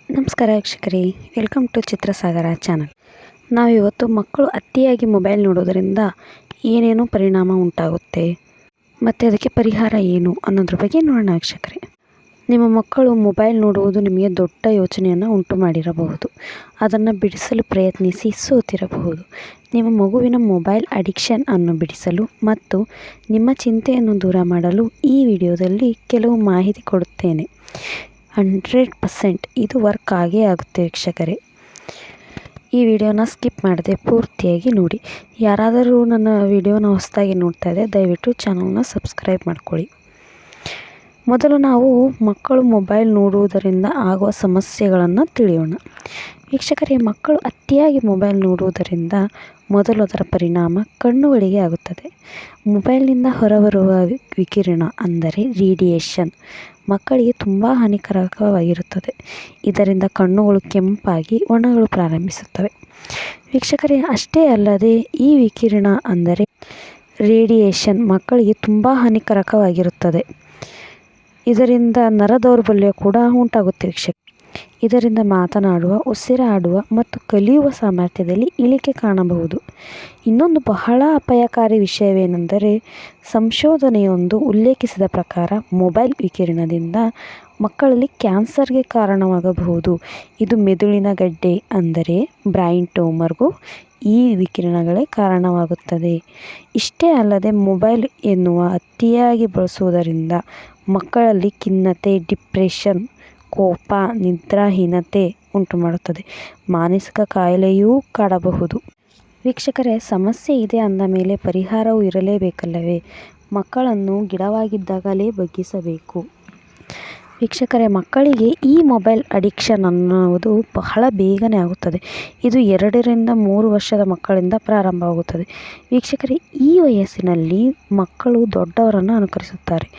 ನಮಸ್ಕಾರ ವೀಕ್ಷಕರೇ, welcome to ಚಿತ್ರಸಾಗರ channel. ನಾವಿವತ್ತು ಮಕ್ಕಳು ಅತಿಯಾಗಿ ಮೊಬೈಲ್ ನೋಡೋದರಿಂದ ಏನೇನು ಪರಿಣಾಮ ಉಂಟಾಗುತ್ತೆ ಮತ್ತು ಅದಕ್ಕೆ ಪರಿಹಾರ ಏನು ಅನ್ನೋದ್ರ ಬಗ್ಗೆ ನೋಡೋಣ ವೀಕ್ಷಕರೇ. ನಿಮ್ಮ ಮಕ್ಕಳು ಮೊಬೈಲ್ ನೋಡುವುದು ನಿಮಗೆ ದೊಡ್ಡ ಯೋಚನೆಯನ್ನು ಉಂಟು ಮಾಡಿರಬಹುದು. ಅದನ್ನು ಬಿಡಿಸಲು ಪ್ರಯತ್ನಿಸಿ ಸೋತಿರಬಹುದು. ನಿಮ್ಮ ಮಗುವಿನ ಮೊಬೈಲ್ ಅಡಿಕ್ಷನ್ ಅನ್ನು ಬಿಡಿಸಲು ಮತ್ತು ನಿಮ್ಮ ಚಿಂತೆಯನ್ನು ದೂರ ಮಾಡಲು ಈ ವಿಡಿಯೋದಲ್ಲಿ ಕೆಲವು ಮಾಹಿತಿ ಕೊಡುತ್ತೇನೆ. 100% ಇದು ವರ್ಕ್ ಆಗೇ ಆಗುತ್ತೆ ವೀಕ್ಷಕರೇ. ಈ ವಿಡಿಯೋನ ಸ್ಕಿಪ್ ಮಾಡದೆ ಪೂರ್ತಿಯಾಗಿ ನೋಡಿ. ಯಾರಾದರೂ ನನ್ನ ವಿಡಿಯೋನ ಹೊಸದಾಗಿ ನೋಡ್ತಾ ಇದ್ದರೆ ದಯವಿಟ್ಟು ಚಾನಲ್ನ ಸಬ್ಸ್ಕ್ರೈಬ್ ಮಾಡ್ಕೊಳ್ಳಿ. ಮೊದಲು ನಾವು ಮಕ್ಕಳು ಮೊಬೈಲ್ ನೋಡುವುದರಿಂದ ಆಗುವ ಸಮಸ್ಯೆಗಳನ್ನು ತಿಳಿಯೋಣ. ವೀಕ್ಷಕರೇ, ಮಕ್ಕಳು ಅತಿಯಾಗಿ ಮೊಬೈಲ್ ನೋಡುವುದರಿಂದ ಮೊದಲು ಅದರ ಪರಿಣಾಮ ಕಣ್ಣುಗಳಿಗೆ ಆಗುತ್ತದೆ. ಮೊಬೈಲ್ನಿಂದ ಹೊರಬರುವ ವಿಕಿರಣ ಅಂದರೆ ರೇಡಿಯೇಷನ್ ಮಕ್ಕಳಿಗೆ ತುಂಬ ಹಾನಿಕಾರಕವಾಗಿರುತ್ತದೆ. ಇದರಿಂದ ಕಣ್ಣುಗಳು ಕೆಂಪಾಗಿ ಒಣಗಲು ಪ್ರಾರಂಭಿಸುತ್ತವೆ. ವೀಕ್ಷಕರೇ, ಅಷ್ಟೇ ಅಲ್ಲದೆ ಈ ವಿಕಿರಣ ಅಂದರೆ ರೇಡಿಯೇಷನ್ ಮಕ್ಕಳಿಗೆ ತುಂಬ ಹಾನಿಕಾರಕವಾಗಿರುತ್ತದೆ. ಇದರಿಂದ ನರ ದೌರ್ಬಲ್ಯ ಕೂಡ ಉಂಟಾಗುತ್ತೆ ವೀಕ್ಷಕ. ಇದರಿಂದ ಮಾತನಾಡುವ, ಉಸಿರಾಡುವ ಮತ್ತು ಕಲಿಯುವ ಸಾಮರ್ಥ್ಯದಲ್ಲಿ ಇಳಿಕೆ ಕಾಣಬಹುದು. ಇನ್ನೊಂದು ಬಹಳ ಅಪಾಯಕಾರಿ ವಿಷಯವೇನೆಂದರೆ, ಸಂಶೋಧನೆಯೊಂದು ಉಲ್ಲೇಖಿಸಿದ ಪ್ರಕಾರ ಮೊಬೈಲ್ ವಿಕಿರಣದಿಂದ ಮಕ್ಕಳಲ್ಲಿ ಕ್ಯಾನ್ಸರ್ಗೆ ಕಾರಣವಾಗಬಹುದು. ಇದು ಮೆದುಳಿನ ಗಡ್ಡೆ ಅಂದರೆ ಬ್ರೈನ್ ಟ್ಯೂಮರ್ಗೂ ಈ ವಿಕಿರಣಗಳೇ ಕಾರಣವಾಗುತ್ತದೆ. ಇಷ್ಟೇ ಅಲ್ಲದೆ ಮೊಬೈಲ್ ಎನ್ನುವ ಅತಿಯಾಗಿ ಬಳಸುವುದರಿಂದ ಮಕ್ಕಳಲ್ಲಿ ಖಿನ್ನತೆ, ಡಿಪ್ರೆಷನ್, ಕೋಪ, ನಿದ್ರಾಹೀನತೆ ಉಂಟುಮಾಡುತ್ತದೆ. ಮಾನಸಿಕ ಕಾಯಿಲೆಯೂ ಕಾಡಬಹುದು. ವೀಕ್ಷಕರೇ, ಸಮಸ್ಯೆ ಇದೆ ಅಂದ ಮೇಲೆ ಪರಿಹಾರವೂ ಇರಲೇಬೇಕಲ್ಲವೇ? ಮಕ್ಕಳನ್ನು ಗಿಡವಾಗಿದ್ದಾಗಲೇ ಬಗ್ಗಿಸಬೇಕು. ವೀಕ್ಷಕರೇ, ಮಕ್ಕಳಿಗೆ ಈ ಮೊಬೈಲ್ ಅಡಿಕ್ಷನ್ ಅನ್ನುವುದು ಬಹಳ ಬೇಗನೆ ಆಗುತ್ತದೆ. ಇದು 2-3 ವರ್ಷದ ಮಕ್ಕಳಿಂದ ಪ್ರಾರಂಭವಾಗುತ್ತದೆ. ವೀಕ್ಷಕರೇ, ಈ ವಯಸ್ಸಿನಲ್ಲಿ ಮಕ್ಕಳು ದೊಡ್ಡವರನ್ನು ಅನುಕರಿಸುತ್ತಾರೆ.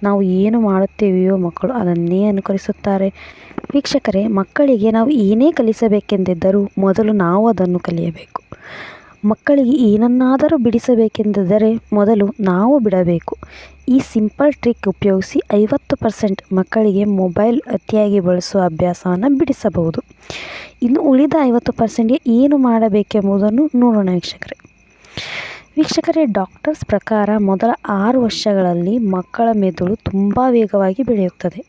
ನಾವು ಏನು ಮಾಡುತ್ತೇವೆಯೋ ಮಕ್ಕಳು ಅದನ್ನೇ ಅನುಕರಿಸುತ್ತಾರೆ. ವೀಕ್ಷಕರೇ, ಮಕ್ಕಳಿಗೆ ನಾವು ಏನೇ ಕಲಿಸಬೇಕೆಂದಿದ್ದರೂ ಮೊದಲು ನಾವು ಅದನ್ನು ಕಲಿಯಬೇಕು. ಮಕ್ಕಳಿಗೆ ಏನನ್ನಾದರೂ ಬಿಡಿಸಬೇಕೆಂದಿದ್ದರೆ ಮೊದಲು ನಾವು ಬಿಡಬೇಕು. ಈ ಸಿಂಪಲ್ ಟ್ರಿಕ್ ಉಪಯೋಗಿಸಿ 50% ಮಕ್ಕಳಿಗೆ ಮೊಬೈಲ್ ಅತಿಯಾಗಿ ಬಳಸುವ ಅಭ್ಯಾಸವನ್ನು ಬಿಡಿಸಬಹುದು. ಇನ್ನು ಉಳಿದ 50%ಗೆ ಏನು ಮಾಡಬೇಕೆಂಬುದನ್ನು ನೋಡೋಣ ವೀಕ್ಷಕರೇ. ಡಾಕ್ಟರ್ಸ್ ಪ್ರಕಾರ ಮೊದಲ 6 ವರ್ಷಗಳಲ್ಲಿ ಮಕ್ಕಳ ಮೆದುಳು ತುಂಬ ವೇಗವಾಗಿ ಬೆಳೆಯುತ್ತದೆ.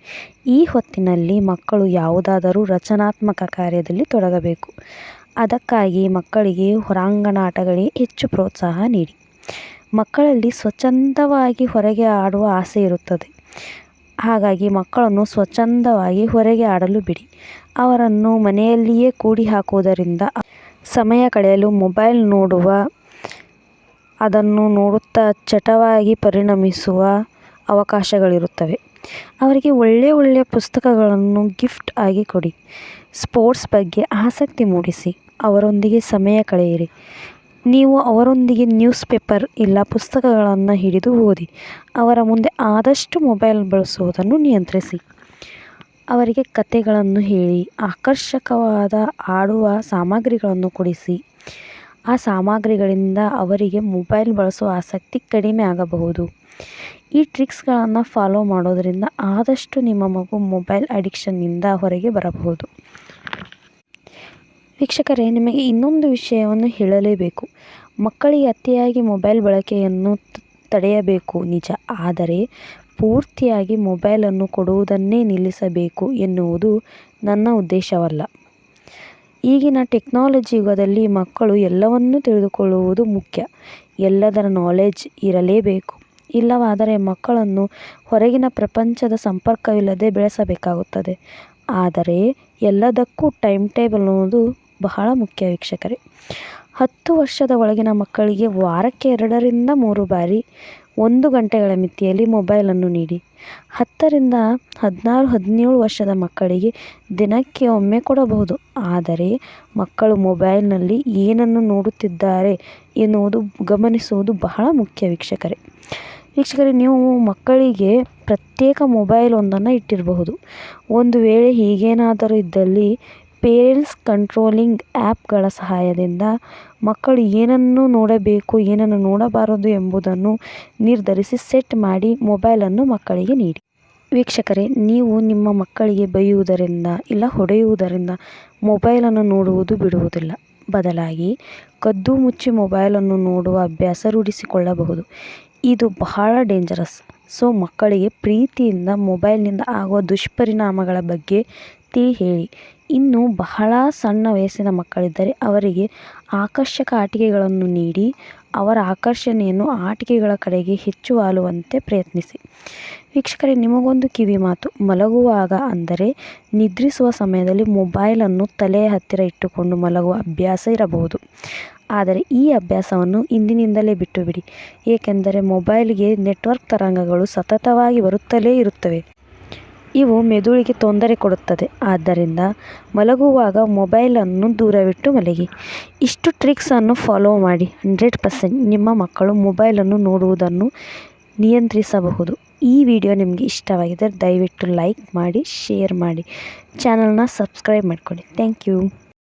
ಈ ಹೊತ್ತಿನಲ್ಲಿ ಮಕ್ಕಳು ಯಾವುದಾದರೂ ರಚನಾತ್ಮಕ ಕಾರ್ಯದಲ್ಲಿ ತೊಡಗಬೇಕು. ಅದಕ್ಕಾಗಿ ಮಕ್ಕಳಿಗೆ ಹೊರಾಂಗಣ ಆಟಗಳಿಗೆ ಹೆಚ್ಚು ಪ್ರೋತ್ಸಾಹ ನೀಡಿ. ಮಕ್ಕಳಲ್ಲಿ ಸ್ವಚ್ಛಂದವಾಗಿ ಹೊರಗೆ ಆಡುವ ಆಸೆ ಇರುತ್ತದೆ. ಹಾಗಾಗಿ ಮಕ್ಕಳನ್ನು ಸ್ವಚ್ಛಂದವಾಗಿ ಹೊರಗೆ ಆಡಲು ಬಿಡಿ. ಅವರನ್ನು ಮನೆಯಲ್ಲಿಯೇ ಕೂಡಿ ಹಾಕುವುದರಿಂದ ಸಮಯ ಕಳೆಯಲು ಮೊಬೈಲ್ ನೋಡುವ, ಅದನ್ನು ನೋಡುತ್ತಾ ಚಟವಾಗಿ ಪರಿಣಮಿಸುವ ಅವಕಾಶಗಳಿರುತ್ತವೆ. ಅವರಿಗೆ ಒಳ್ಳೆಯ ಪುಸ್ತಕಗಳನ್ನು ಗಿಫ್ಟ್ ಆಗಿ ಕೊಡಿ. ಸ್ಪೋರ್ಟ್ಸ್ ಬಗ್ಗೆ ಆಸಕ್ತಿ ಮೂಡಿಸಿ ಅವರೊಂದಿಗೆ ಸಮಯ ಕಳೆಯಿರಿ. ನೀವು ಅವರೊಂದಿಗೆ ನ್ಯೂಸ್ ಪೇಪರ್ ಇಲ್ಲ ಪುಸ್ತಕಗಳನ್ನು ಹಿಡಿದು ಓದಿ. ಅವರ ಮುಂದೆ ಆದಷ್ಟು ಮೊಬೈಲ್ ಬಳಸುವುದನ್ನು ನಿಯಂತ್ರಿಸಿ. ಅವರಿಗೆ ಕಥೆಗಳನ್ನು ಹೇಳಿ, ಆಕರ್ಷಕವಾದ ಆಡುವ ಸಾಮಗ್ರಿಗಳನ್ನು ಕೊಡಿಸಿ. ಆ ಸಾಮಗ್ರಿಗಳಿಂದ ಅವರಿಗೆ ಮೊಬೈಲ್ ಬಳಸುವ ಆಸಕ್ತಿ ಕಡಿಮೆ ಆಗಬಹುದು. ಈ ಟ್ರಿಕ್ಸ್ಗಳನ್ನು ಫಾಲೋ ಮಾಡೋದರಿಂದ ಆದಷ್ಟು ನಿಮ್ಮ ಮಗು ಮೊಬೈಲ್ ಅಡಿಕ್ಷನ್ನಿಂದ ಹೊರಗೆ ಬರಬಹುದು. ವೀಕ್ಷಕರೇ, ನಿಮಗೆ ಇನ್ನೊಂದು ವಿಷಯವನ್ನು ಹೇಳಲೇಬೇಕು. ಮಕ್ಕಳಿಗೆ ಅತಿಯಾಗಿ ಮೊಬೈಲ್ ಬಳಕೆಯನ್ನು ತಡೆಯಬೇಕು ನಿಜ, ಆದರೆ ಪೂರ್ತಿಯಾಗಿ ಮೊಬೈಲನ್ನು ಕೊಡುವುದನ್ನೇ ನಿಲ್ಲಿಸಬೇಕು ಎನ್ನುವುದು ನನ್ನ ಉದ್ದೇಶವಲ್ಲ. ಈಗಿನ ಟೆಕ್ನಾಲಜಿ ಯುಗದಲ್ಲಿ ಮಕ್ಕಳು ಎಲ್ಲವನ್ನೂ ತಿಳಿದುಕೊಳ್ಳುವುದು ಮುಖ್ಯ. ಎಲ್ಲದರ ನಾಲೆಡ್ಜ್ ಇರಲೇಬೇಕು. ಇಲ್ಲವಾದರೆ ಮಕ್ಕಳನ್ನು ಹೊರಗಿನ ಪ್ರಪಂಚದ ಸಂಪರ್ಕವಿಲ್ಲದೆ ಬೆಳೆಸಬೇಕಾಗುತ್ತದೆ. ಆದರೆ ಎಲ್ಲದಕ್ಕೂ ಟೈಮ್ ಟೇಬಲ್ ಅನ್ನೋದು ಬಹಳ ಮುಖ್ಯ ವೀಕ್ಷಕರೇ. 10 ವರ್ಷದ ಒಳಗಿನ ಮಕ್ಕಳಿಗೆ ವಾರಕ್ಕೆ 2-3 ಬಾರಿ 1 ಗಂಟೆಗಳ ಮಿತಿಯಲ್ಲಿ ಮೊಬೈಲನ್ನು ನೀಡಿ. 10-16-17 ವರ್ಷದ ಮಕ್ಕಳಿಗೆ ದಿನಕ್ಕೆ ಒಮ್ಮೆ ಕೊಡಬಹುದು. ಆದರೆ ಮಕ್ಕಳು ಮೊಬೈಲ್ನಲ್ಲಿ ಏನನ್ನು ನೋಡುತ್ತಿದ್ದಾರೆ ಎನ್ನುವುದು ಗಮನಿಸುವುದು ಬಹಳ ಮುಖ್ಯ ವೀಕ್ಷಕರೇ. ನೀವು ಮಕ್ಕಳಿಗೆ ಪ್ರತ್ಯೇಕ ಮೊಬೈಲ್ ಒಂದನ್ನು ಇಟ್ಟಿರಬಹುದು. ಒಂದು ವೇಳೆ ಹೀಗೇನಾದರೂ ಇದ್ದಲ್ಲಿ ಪೇರೆಂಟ್ಸ್ ಕಂಟ್ರೋಲಿಂಗ್ ಆ್ಯಪ್ಗಳ ಸಹಾಯದಿಂದ ಮಕ್ಕಳು ಏನನ್ನು ನೋಡಬೇಕು, ಏನನ್ನು ನೋಡಬಾರದು ಎಂಬುದನ್ನು ನಿರ್ಧರಿಸಿ ಸೆಟ್ ಮಾಡಿ ಮೊಬೈಲನ್ನು ಮಕ್ಕಳಿಗೆ ನೀಡಿ. ವೀಕ್ಷಕರೇ, ನೀವು ನಿಮ್ಮ ಮಕ್ಕಳಿಗೆ ಬೈಯುವುದರಿಂದ ಇಲ್ಲ ಹೊಡೆಯುವುದರಿಂದ ಮೊಬೈಲನ್ನು ನೋಡುವುದು ಬಿಡುವುದಿಲ್ಲ. ಬದಲಾಗಿ ಕದ್ದು ಮುಚ್ಚಿ ಮೊಬೈಲನ್ನು ನೋಡುವ ಅಭ್ಯಾಸ ರೂಢಿಸಿಕೊಳ್ಳಬಹುದು. ಇದು ಬಹಳ ಡೇಂಜರಸ್. ಸೊ ಮಕ್ಕಳಿಗೆ ಪ್ರೀತಿಯಿಂದ ಮೊಬೈಲ್ನಿಂದ ಆಗುವ ದುಷ್ಪರಿಣಾಮಗಳ ಬಗ್ಗೆ ಹೇಳಿ. ಇನ್ನು ಬಹಳ ಸಣ್ಣ ವಯಸ್ಸಿನ ಮಕ್ಕಳಿದ್ದರೆ ಅವರಿಗೆ ಆಕರ್ಷಕ ಆಟಿಕೆಗಳನ್ನು ನೀಡಿ ಅವರ ಆಕರ್ಷಣೆಯನ್ನು ಆಟಿಕೆಗಳ ಕಡೆಗೆ ಹೆಚ್ಚು ವಾಲುವಂತೆ ಪ್ರಯತ್ನಿಸಿ. ವೀಕ್ಷಕರೇ, ನಿಮಗೊಂದು ಕಿವಿ ಮಾತು. ಮಲಗುವಾಗ ಅಂದರೆ ನಿದ್ರಿಸುವ ಸಮಯದಲ್ಲಿ ಮೊಬೈಲನ್ನು ತಲೆಯ ಹತ್ತಿರ ಇಟ್ಟುಕೊಂಡು ಮಲಗುವ ಅಭ್ಯಾಸ ಇರಬಹುದು. ಆದರೆ ಈ ಅಭ್ಯಾಸವನ್ನು ಇಂದಿನಿಂದಲೇ ಬಿಟ್ಟು ಬಿಡಿ. ಏಕೆಂದರೆ ಮೊಬೈಲ್ಗೆ ನೆಟ್ವರ್ಕ್ ತರಂಗಗಳು ಸತತವಾಗಿ ಬರುತ್ತಲೇ ಇರುತ್ತವೆ. ಇವು ಮೆದುಳಿಗೆ ತೊಂದರೆ ಕೊಡುತ್ತದೆ. ಆದ್ದರಿಂದ ಮಲಗುವಾಗ ಮೊಬೈಲನ್ನು ದೂರವಿಟ್ಟು ಮಲಗಿ. ಇಷ್ಟು ಟ್ರಿಕ್ಸನ್ನು ಫಾಲೋ ಮಾಡಿ 100% ನಿಮ್ಮ ಮಕ್ಕಳು ಮೊಬೈಲನ್ನು ನೋಡುವುದನ್ನು ನಿಯಂತ್ರಿಸಬಹುದು. ಈ ವಿಡಿಯೋ ನಿಮಗೆ ಇಷ್ಟವಾಗಿದ್ದರೆ ದಯವಿಟ್ಟು ಲೈಕ್ ಮಾಡಿ, ಶೇರ್ ಮಾಡಿ, ಚಾನಲ್ನ ಸಬ್ಸ್ಕ್ರೈಬ್ ಮಾಡಿಕೊಳ್ಳಿ. Thank you.